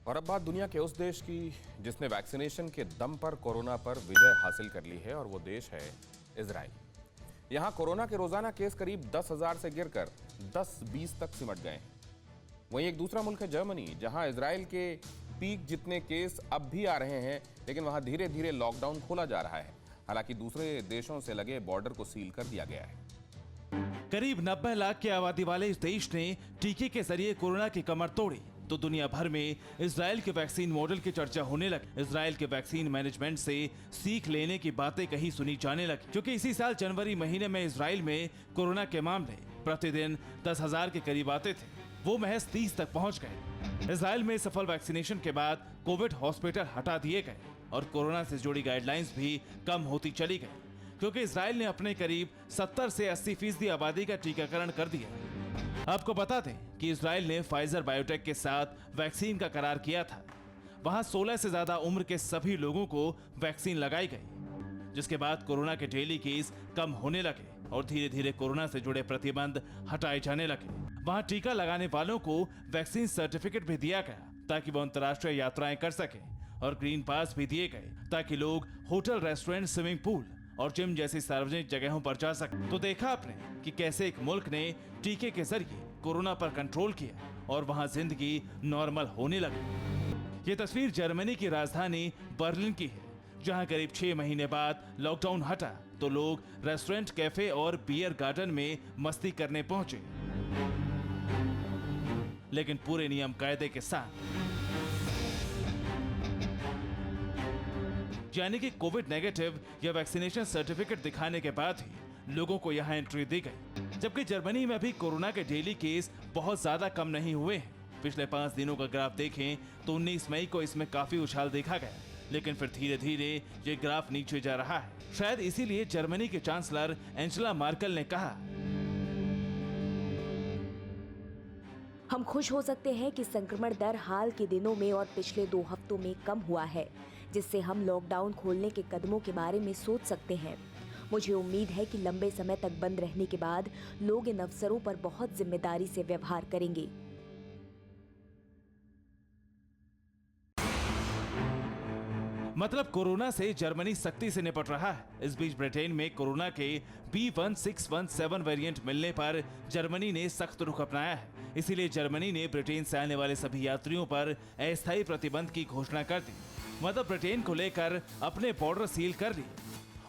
और अब बात दुनिया के उस देश की जिसने वैक्सीनेशन के दम पर कोरोना पर विजय हासिल कर ली है और वो देश है इजराइल। यहाँ कोरोना के रोजाना केस करीब 10,000 से गिरकर 10-20 तक सिमट गए हैं। वहीं एक दूसरा मुल्क है जर्मनी, जहां इजराइल के पीक जितने केस अब भी आ रहे हैं, लेकिन वहां धीरे धीरे लॉकडाउन खोला जा रहा है। हालांकि दूसरे देशों से लगे बॉर्डर को सील कर दिया गया है। करीब 90 लाख की आबादी वाले इस देश ने टीके के जरिए कोरोना की कमर तोड़ी तो दुनिया भर में इजराइल के वैक्सीन मॉडल की चर्चा होने लगी। इजराइल के वैक्सीन मैनेजमेंट से सीख लेने की बातें कहीं सुनी जाने लगी, क्योंकि इसी साल जनवरी महीने में इजराइल में कोरोना के मामले प्रतिदिन 10,000 के करीब आते थे, वो महज 30 तक पहुंच गए। इजराइल में सफल वैक्सीनेशन के बाद कोविड हॉस्पिटल हटा दिए गए और कोरोना से जुड़ी गाइडलाइंस भी कम होती चली गई, क्योंकि इजराइल ने अपने करीब 70 से 80% आबादी का टीकाकरण कर दिया। आपको बता दें कि इजराइल ने फाइजर बायोटेक के साथ वैक्सीन का करार किया था। वहां 16 से ज्यादा उम्र के सभी लोगों को वैक्सीन लगाई गई, जिसके बाद कोरोना के डेली केस कम होने लगे और धीरे धीरे कोरोना से जुड़े प्रतिबंध हटाए जाने लगे। वहां टीका लगाने वालों को वैक्सीन सर्टिफिकेट भी दिया गया ताकि वो अंतर्राष्ट्रीय यात्राएं कर सकें, और ग्रीन पास भी दिए गए ताकि लोग होटल, रेस्टोरेंट, स्विमिंग पूल और जिम जैसी सार्वजनिक जगहों पर जा सके। तो देखा आपने कि कैसे एक मुल्क ने टीके के जरिए कोरोना पर कंट्रोल किया और वहां जिंदगी नॉर्मल होने लगी। ये तस्वीर जर्मनी की राजधानी बर्लिन की है, जहां करीब 6 महीने बाद लॉकडाउन हटा तो लोग रेस्टोरेंट, कैफे और बियर गार्डन में मस्ती करने पहुंचे, लेकिन पूरे नियम कायदे के साथ, यानी कि कोविड नेगेटिव या वैक्सीनेशन सर्टिफिकेट दिखाने के बाद ही लोगों को यहां एंट्री दी गई। जबकि जर्मनी में भी कोरोना के डेली केस बहुत ज्यादा कम नहीं हुए हैं। पिछले 5 दिनों का ग्राफ देखें तो 19 मई को इसमें काफी उछाल देखा गया, लेकिन फिर धीरे धीरे ये ग्राफ नीचे जा रहा है। शायद इसीलिए जर्मनी के चांसलर एंजेला मर्केल ने कहा, हम खुश हो सकते हैं कि संक्रमण दर हाल के दिनों में और पिछले 2 हफ्तों में कम हुआ है, जिससे हम लॉकडाउन खोलने के कदमों के बारे में सोच सकते हैं। मुझे उम्मीद है कि लंबे समय तक बंद रहने के बाद लोग इन अवसरों पर बहुत जिम्मेदारी से व्यवहार करेंगे। मतलब कोरोना से जर्मनी सख्ती से निपट रहा है। इस बीच ब्रिटेन में कोरोना के B1617 वेरिएंट मिलने पर जर्मनी ने सख्त रुख अपनाया है। इसीलिए जर्मनी ने ब्रिटेन से आने वाले सभी यात्रियों पर अस्थायी प्रतिबंध की घोषणा कर दी। मतलब ब्रिटेन को लेकर अपने बॉर्डर सील कर दी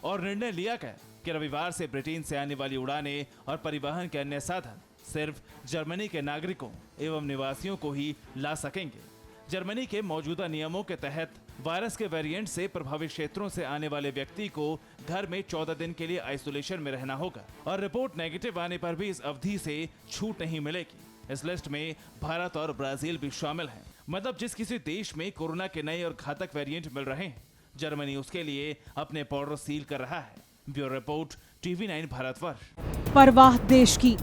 और निर्णय लिया गया कि रविवार से ब्रिटेन से आने वाली उड़ानें और परिवहन के अन्य साधन सिर्फ जर्मनी के नागरिकों एवं निवासियों को ही ला सकेंगे। जर्मनी के मौजूदा नियमों के तहत वायरस के वेरिएंट से प्रभावित क्षेत्रों से आने वाले व्यक्ति को घर में 14 दिन के लिए आइसोलेशन में रहना होगा और रिपोर्ट नेगेटिव आने पर भी इस अवधि से छूट नहीं मिलेगी। इस लिस्ट में भारत और ब्राजील भी शामिल हैं। मतलब जिस किसी देश में कोरोना के नए और घातक वेरिएंट मिल रहे हैं, जर्मनी उसके लिए अपने बॉर्डर सील कर रहा है। Bureau report, TV9 Bharatvarsh. परवाह देश की,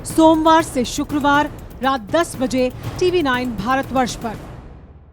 सोमवार से शुक्रवार रात 10 बजे TV9 भारतवर्ष पर।